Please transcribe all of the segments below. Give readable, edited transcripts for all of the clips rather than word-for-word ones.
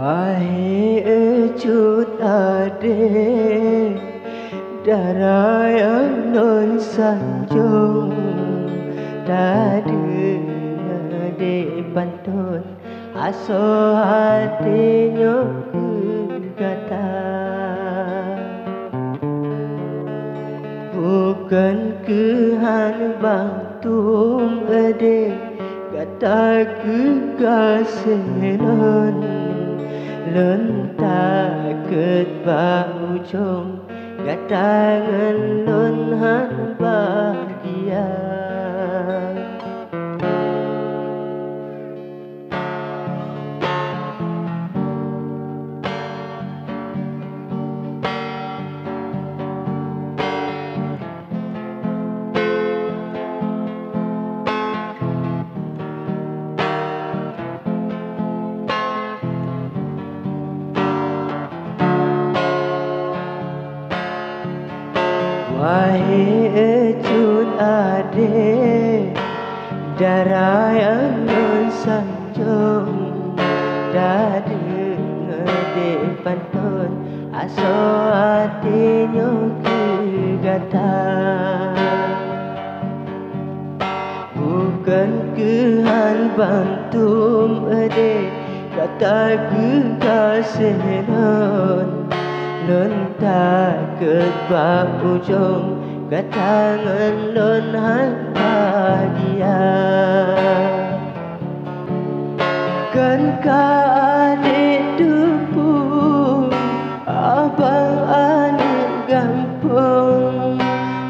Wahai ejut adik, darah yang non sanjung, tadi adik pantun aso hatinya kegata. Bukan kehan bantum adik, kata kekasihan lentak ketbak ujung, gatangan lonhan bahagia. Wahai ejun adik, darah yang non sanjung, dadi adik pantun aso hatinya kegata. Bukan kehan bantum adik, kata kekasihan lentak ketbak ujung, gatangan lonhan bahagia. Kan ka adik dupu, abang anak gampung,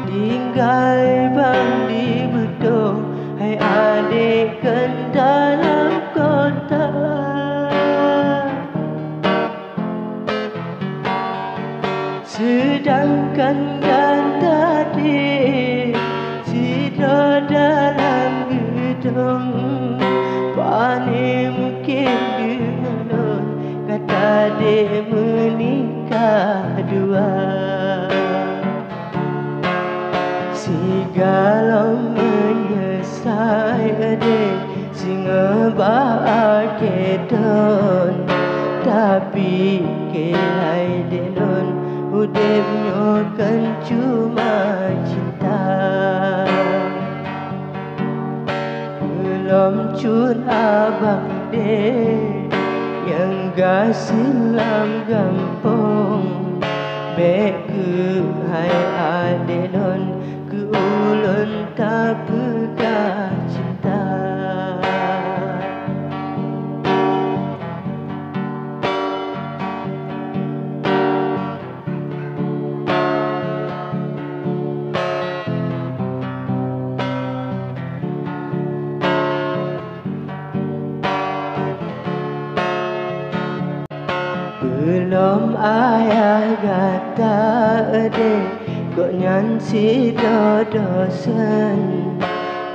tinggal bang di bedong, hai adik kan dalam kota. Sedangkan kan tadi tidur dalam gedung, pani mungkin dengan kata dia menikah dua. Segala menyesal adik singa bahagia don, tapi kelai denon udipnya kan cuma cinta. Belum cun abang dek yang gak silam gampung, bek ke hai adenon ke ulun tak pegah cinta. Belum ayah kata adik, kok nyansi dodosan,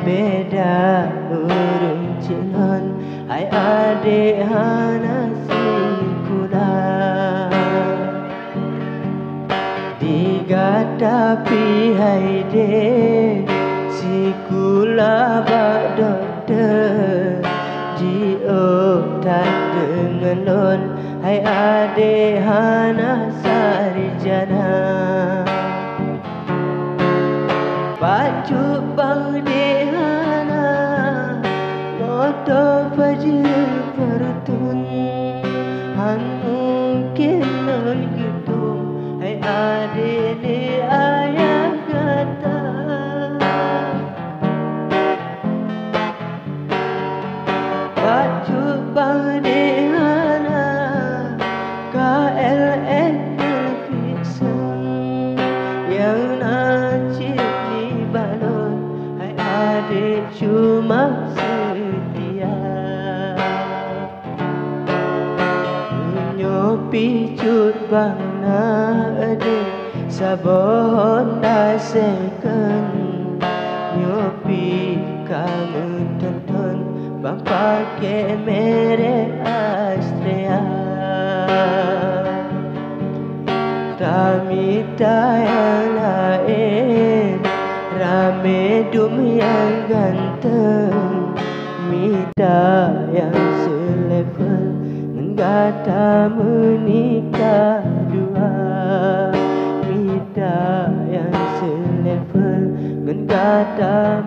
beda urung cinon, hai adik hana sikula. Digadapi hai dek, sikula bak dokter, jiok tak dengan non, hai adik hana sarjana. Baju bang dehana, moto fajr pertun, han mungkin non gedung, hai adik ni ayah kata. Baju bang dehana, KLN Fiction yang najib ni balon, hai adik cuma setia. Menyopi cut bang na adik, sabohon dah second, nyopi kamu tonton, bang pakai merek Astrea. Tamita yang lain, rame dum yang ganteng, Mita yang selevel kata menikah dua, minta yang selevel ngan kata